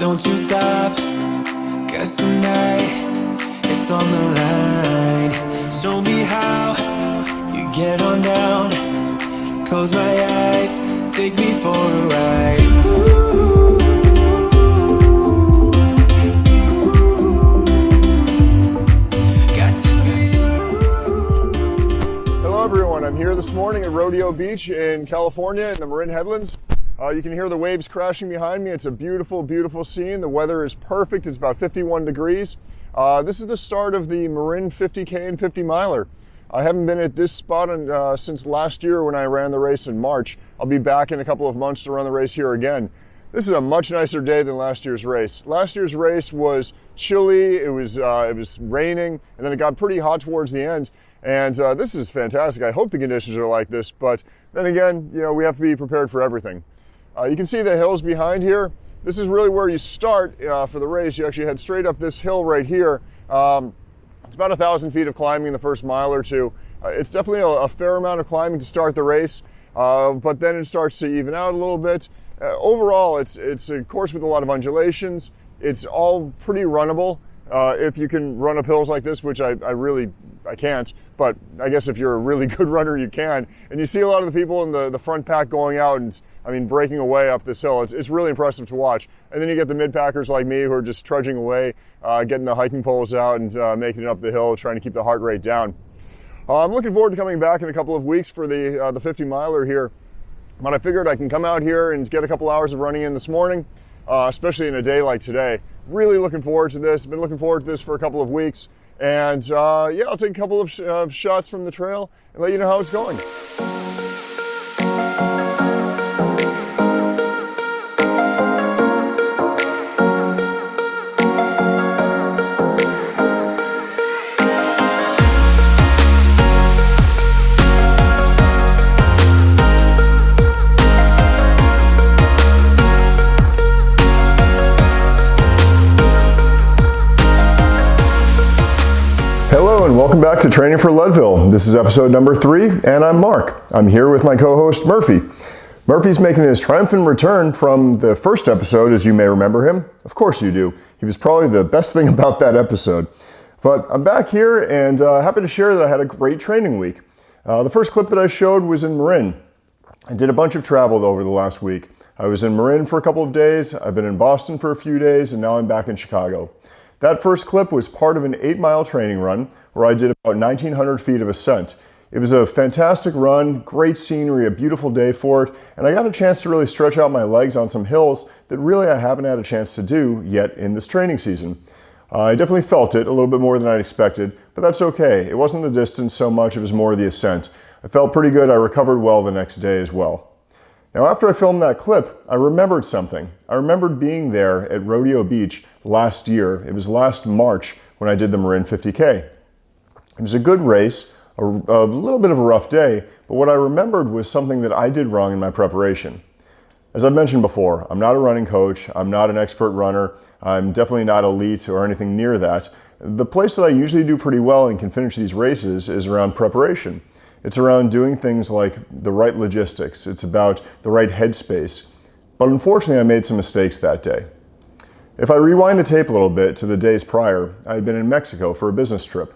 Don't you stop, 'cause tonight it's on the line. Show me how you get on down. Close my eyes, take me for a ride. Got to be you. Hello everyone, I'm here this morning at Rodeo Beach in California in the Marin Headlands. You can hear the waves crashing behind me. It's a beautiful, beautiful scene. The weather is perfect. It's about 51 degrees. This is the start of the Marin 50K and 50 miler. I haven't been at this spot since last year when I ran the race in March. I'll be back in a couple of months to run the race here again. This is a much nicer day than last year's race. Last year's race was chilly, it was raining, and then it got pretty hot towards the end. And this is fantastic. I hope the conditions are like this, but then again, you know, we have to be prepared for everything. You can see the hills behind here. This is really where you start for the race. You actually head straight up this hill right here. It's about 1,000 feet of climbing in the first mile or two. It's definitely a fair amount of climbing to start the race, but then it starts to even out a little bit. Overall, it's a course with a lot of undulations. It's all pretty runnable if you can run up hills like this, which I can't, but I guess if you're a really good runner, you can. And you see a lot of the people in the front pack going out and, breaking away up this hill. It's really impressive to watch. And then you get the mid-packers like me who are just trudging away, getting the hiking poles out and making it up the hill, trying to keep the heart rate down. I'm looking forward to coming back in a couple of weeks for the 50 miler here. But I figured I can come out here and get a couple hours of running in this morning, especially in a day like today. Really looking forward to this. Been looking forward to this for a couple of weeks. And yeah, I'll take a couple of shots from the trail and let you know how it's going. Hello and welcome back to Training for Leadville. This is episode number 3 and I'm Mark. I'm here with my co-host Murphy. Murphy's making his triumphant return from the first episode, as you may remember him. Of course you do. He was probably the best thing about that episode. But I'm back here and happy to share that I had a great training week. The first clip that I showed was in Marin. I did a bunch of travel over the last week. I was in Marin for a couple of days, I've been in Boston for a few days, and now I'm back in Chicago. That first clip was part of an 8-mile training run where I did about 1,900 feet of ascent. It was a fantastic run, great scenery, a beautiful day for it, and I got a chance to really stretch out my legs on some hills that really I haven't had a chance to do yet in this training season. I definitely felt it a little bit more than I'd expected, but that's okay. It wasn't the distance so much, it was more the ascent. I felt pretty good, I recovered well the next day as well. Now after I filmed that clip, I remembered something. I remembered being there at Rodeo Beach last year. It was last March when I did the Marin 50K. It was a good race, a little bit of a rough day, but what I remembered was something that I did wrong in my preparation. As I've mentioned before, I'm not a running coach, I'm not an expert runner, I'm definitely not elite or anything near that. The place that I usually do pretty well and can finish these races is around preparation. It's around doing things like the right logistics, it's about the right headspace. But unfortunately I made some mistakes that day. If I rewind the tape a little bit to the days prior, I had been in Mexico for a business trip.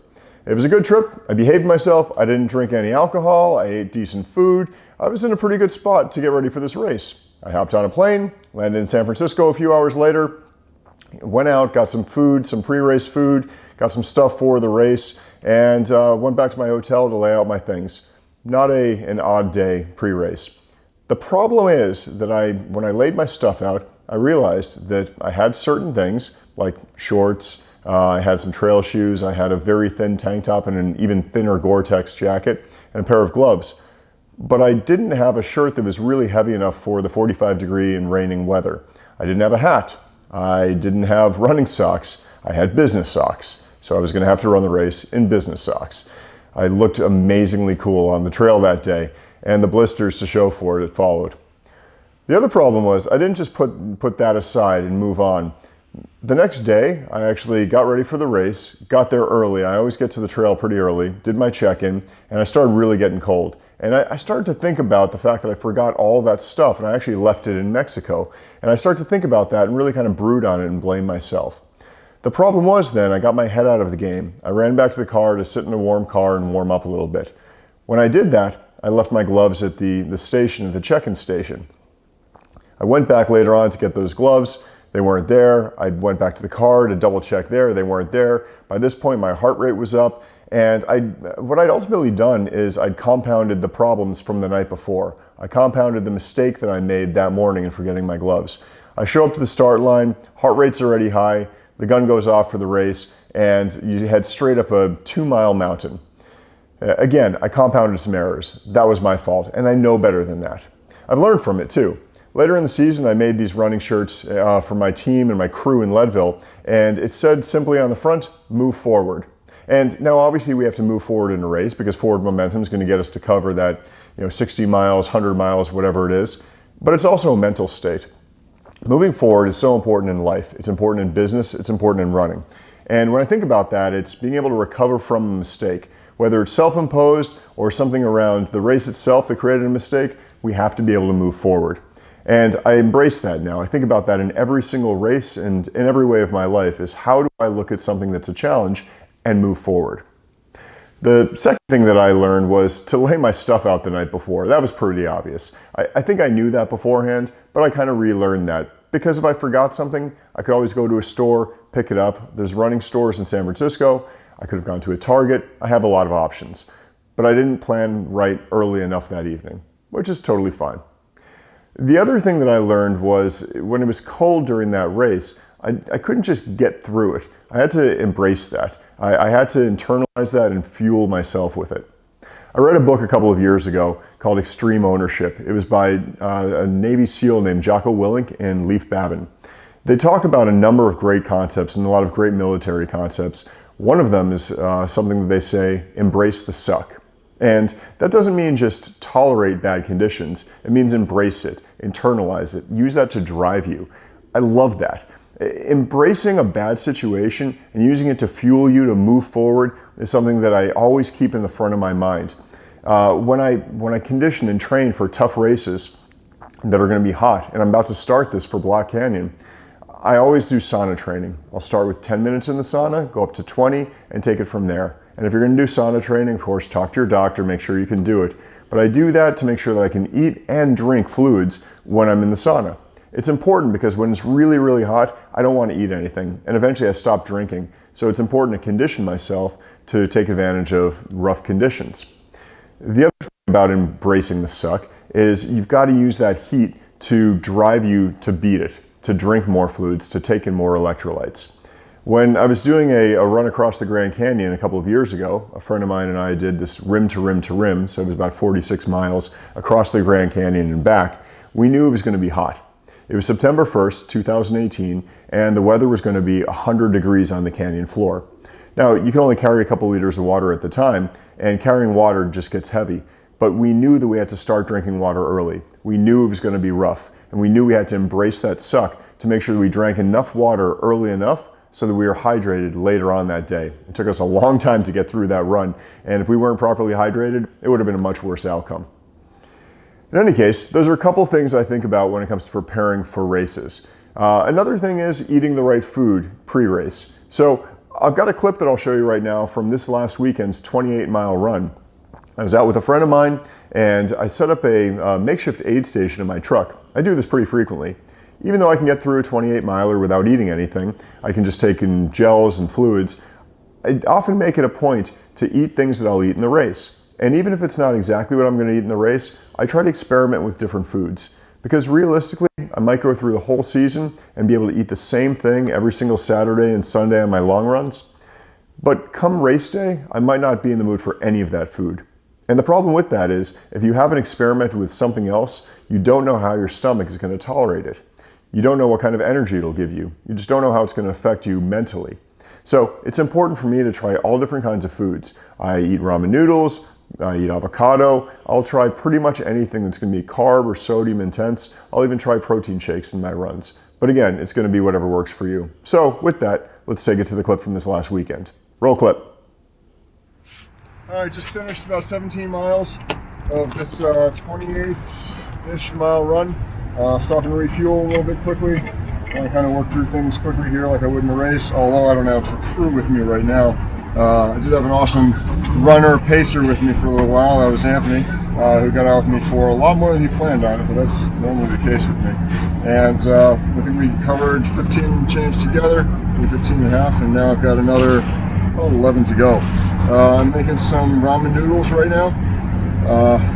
It was a good trip, I behaved myself, I didn't drink any alcohol, I ate decent food, I was in a pretty good spot to get ready for this race. I hopped on a plane, landed in San Francisco a few hours later, went out, got some food, some pre-race food, got some stuff for the race, and went back to my hotel to lay out my things. Not an odd day pre-race. The problem is that when I laid my stuff out, I realized that I had certain things like shorts, I had some trail shoes, I had a very thin tank top and an even thinner Gore-Tex jacket, and a pair of gloves. But I didn't have a shirt that was really heavy enough for the 45-degree and raining weather. I didn't have a hat. I didn't have running socks. I had business socks. So I was going to have to run the race in business socks. I looked amazingly cool on the trail that day, and the blisters to show for it followed. The other problem was I didn't just put that aside and move on. The next day, I actually got ready for the race, got there early. I always get to the trail pretty early, did my check-in, and I started really getting cold. And I started to think about the fact that I forgot all that stuff and I actually left it in Mexico. And I started to think about that and really kind of brood on it and blame myself. The problem was then I got my head out of the game. I ran back to the car to sit in a warm car and warm up a little bit. When I did that, I left my gloves at the station, at the check-in station. I went back later on to get those gloves. They weren't there. I went back to the car to double check there. They weren't there. By this point, my heart rate was up. And what I'd ultimately done is I'd compounded the problems from the night before. I compounded the mistake that I made that morning in forgetting my gloves. I show up to the start line, heart rate's already high, the gun goes off for the race, and you head straight up a 2-mile mountain. Again, I compounded some errors. That was my fault, and I know better than that. I've learned from it too. Later in the season, I made these running shirts for my team and my crew in Leadville, and it said simply on the front, move forward. And now obviously we have to move forward in a race because forward momentum is going to get us to cover that 60 miles, 100 miles, whatever it is. But it's also a mental state. Moving forward is so important in life. It's important in business. It's important in running. And when I think about that, it's being able to recover from a mistake. Whether it's self-imposed or something around the race itself that created a mistake, we have to be able to move forward. And I embrace that now. I think about that in every single race and in every way of my life is how do I look at something that's a challenge and move forward. The second thing that I learned was to lay my stuff out the night before. That was pretty obvious. I think I knew that beforehand, but I kind of relearned that because if I forgot something, I could always go to a store, pick it up. There's running stores in San Francisco. I could have gone to a Target. I have a lot of options, but I didn't plan right early enough that evening, which is totally fine. The other thing that I learned was when it was cold during that race, I couldn't just get through it. I had to embrace that. I had to internalize that and fuel myself with it. I read a book a couple of years ago called Extreme Ownership. It was by a Navy SEAL named Jocko Willink and Leif Babin. They talk about a number of great concepts and a lot of great military concepts. One of them is something that they say, embrace the suck. And that doesn't mean just tolerate bad conditions. It means embrace it, internalize it, use that to drive you. I love that. Embracing a bad situation and using it to fuel you to move forward is something that I always keep in the front of my mind. When I condition and train for tough races that are going to be hot, and I'm about to start this for Black Canyon, I always do sauna training. I'll start with 10 minutes in the sauna, go up to 20, and take it from there. And if you're going to do sauna training, of course, talk to your doctor, make sure you can do it. But I do that to make sure that I can eat and drink fluids when I'm in the sauna. It's important because when it's really, really hot, I don't want to eat anything. And eventually I stop drinking. So it's important to condition myself to take advantage of rough conditions. The other thing about embracing the suck is you've got to use that heat to drive you to beat it, to drink more fluids, to take in more electrolytes. When I was doing a run across the Grand Canyon a couple of years ago, a friend of mine and I did this rim to rim to rim, so it was about 46 miles across the Grand Canyon and back. We knew it was going to be hot. It was September 1st, 2018, and the weather was going to be 100 degrees on the canyon floor. Now, you can only carry a couple liters of water at the time, and carrying water just gets heavy. But we knew that we had to start drinking water early. We knew it was going to be rough, and we knew we had to embrace that suck to make sure that we drank enough water early enough so that we were hydrated later on that day. It took us a long time to get through that run, and if we weren't properly hydrated, it would have been a much worse outcome. In any case, those are a couple things I think about when it comes to preparing for races. Another thing is eating the right food pre-race. So I've got a clip that I'll show you right now from this last weekend's 28-mile run. I was out with a friend of mine, and I set up a makeshift aid station in my truck. I do this pretty frequently. Even though I can get through a 28-miler without eating anything, I can just take in gels and fluids, I often make it a point to eat things that I'll eat in the race. And even if it's not exactly what I'm going to eat in the race, I try to experiment with different foods. Because realistically, I might go through the whole season and be able to eat the same thing every single Saturday and Sunday on my long runs. But come race day, I might not be in the mood for any of that food. And the problem with that is, if you haven't experimented with something else, you don't know how your stomach is going to tolerate it. You don't know what kind of energy it'll give you. You just don't know how it's going to affect you mentally. So it's important for me to try all different kinds of foods. I eat ramen noodles, I eat avocado. I'll try pretty much anything that's going to be carb or sodium intense. I'll even try protein shakes in my runs. But again, it's going to be whatever works for you. So with that, let's take it to the clip from this last weekend. Roll clip. All right, just finished about 17 miles of this 28-ish mile run. Stop and refuel a little bit quickly. I kind of work through things quickly here like I would in a race, although I don't have a crew with me right now. I did have an awesome runner, pacer with me for a little while. That was Anthony, who got out with me for a lot more than he planned on it, but that's normally the case with me. And I think we covered 15 change together, 15 and a half, and now I've got another 11 to go. I'm making some ramen noodles right now.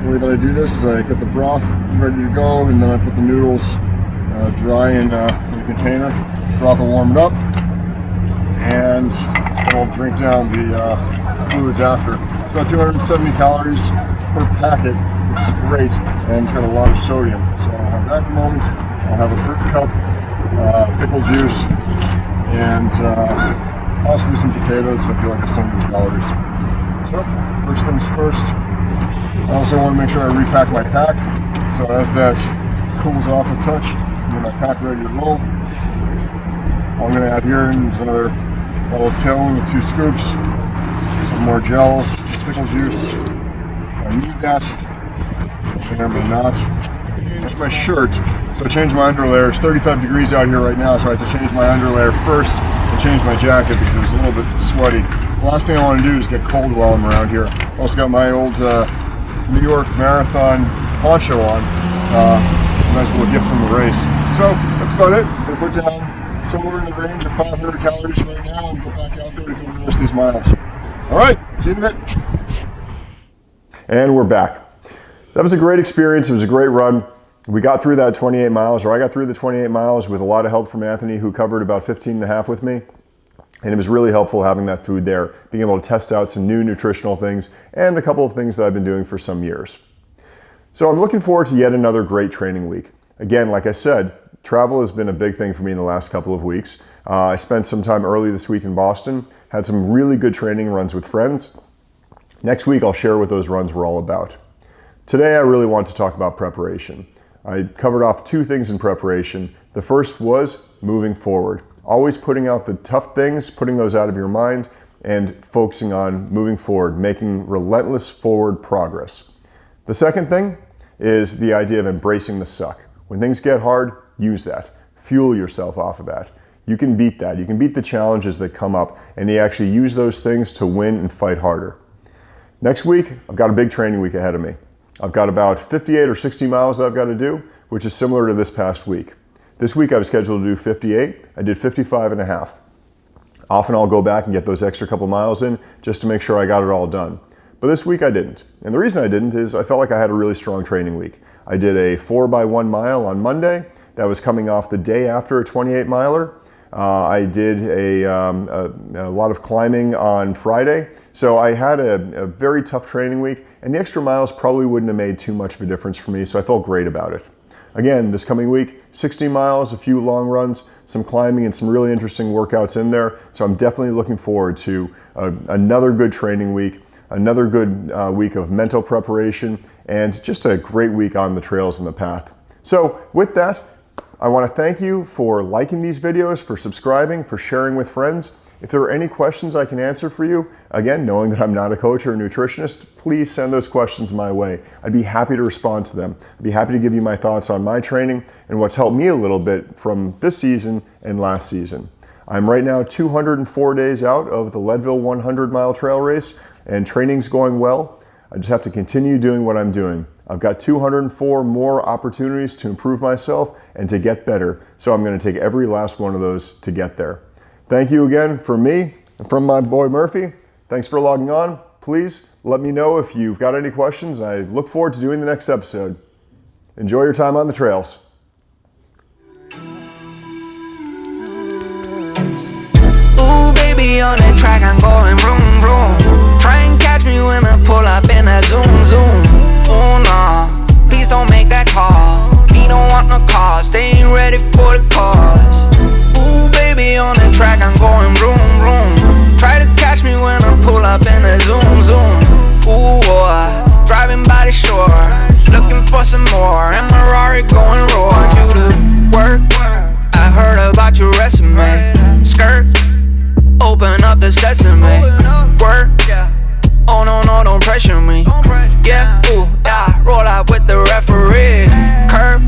The way that I do this is I get the broth ready to go, and then I put the noodles dry in a container. Broth will warm it up, and I'll drink down the fluids after. It's about 270 calories per packet, which is great, and it's got a lot of sodium. So I'll have that in a moment. I'll have a fruit cup, pickle juice, and possibly some potatoes, so I feel like it's 100 calories. So first things first, I also want to make sure I repack my pack. So as that cools off a touch, I get my pack ready to roll. All I'm going to add here is another little tin with 2 scoops, some more gels, pickle juice. I need that, and I may not. Here's my shirt. So I changed my underlayer. It's 35 degrees out here right now, so I have to change my underlayer first and change my jacket because it's a little bit sweaty. The last thing I want to do is get cold while I'm around here. Also got my old New York Marathon poncho on. Nice little gift from the race. So that's about it. I'm going to put down somewhere in the range of 500 calories right now and go back out there to go the rest of these miles. All right, see you in a bit. And we're back. That was a great experience. It was a great run. We got through that 28 miles, or I got through the 28 miles with a lot of help from Anthony, who covered about 15 and a half with me. And it was really helpful having that food there, being able to test out some new nutritional things and a couple of things that I've been doing for some years. So I'm looking forward to yet another great training week. Again, like I said, travel has been a big thing for me in the last couple of weeks. I spent some time early this week in Boston, had some really good training runs with friends. Next week, I'll share what those runs were all about. Today, I really want to talk about preparation. I covered off 2 things in preparation. The first was moving forward. Always putting out the tough things, putting those out of your mind, and focusing on moving forward, making relentless forward progress. The second thing is the idea of embracing the suck. When things get hard, use that. Fuel yourself off of that. You can beat that. You can beat the challenges that come up, and you actually use those things to win and fight harder. Next week, I've got a big training week ahead of me. I've got about 58 or 60 miles that I've got to do, which is similar to this past week. This week I was scheduled to do 58. I did 55 and a half. Often I'll go back and get those extra couple miles in just to make sure I got it all done. But this week I didn't. And the reason I didn't is I felt like I had a really strong training week. I did a 4x1 mile on Monday. That was coming off the day after a 28 miler. I did a lot of climbing on Friday. So I had a very tough training week, and the extra miles probably wouldn't have made too much of a difference for me, so I felt great about it. Again, this coming week, 60 miles, a few long runs, some climbing, and some really interesting workouts in there. So I'm definitely looking forward to another good training week, another good week of mental preparation, and just a great week on the trails and the path. So with that, I want to thank you for liking these videos, for subscribing, for sharing with friends. If there are any questions I can answer for you, again, knowing that I'm not a coach or a nutritionist, please send those questions my way. I'd be happy to respond to them. I'd be happy to give you my thoughts on my training and what's helped me a little bit from this season and last season. I'm right now 204 days out of the Leadville 100-mile trail race, and training's going well. I just have to continue doing what I'm doing. I've got 204 more opportunities to improve myself and to get better, so I'm going to take every last one of those to get there. Thank you again from me and from my boy Murphy. Thanks for logging on. Please let me know if you've got any questions. I look forward to doing the next episode. Enjoy your time on the trails. Ooh, baby, on that track, I'm going vroom, vroom. Try and catch me when I pull up in that zoom, zoom. Oh, nah, please don't make that call. Me don't want no call, stay ready for the cause. Ooh, baby, on the track, I'm going vroom, vroom. Try to catch me when I pull up in a zoom, zoom. Ooh, boy. the sesame. Word, oh no, no, don't pressure me. Yeah, ooh, yeah, roll out with the referee. Curb,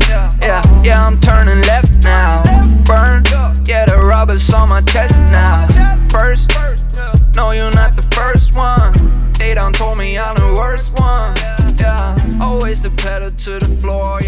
yeah, I'm turning left now. Burn, yeah, the rubber's on my chest now. First, no, you're not the first one. They done told me I'm the worst one. Yeah, always the pedal to the floor.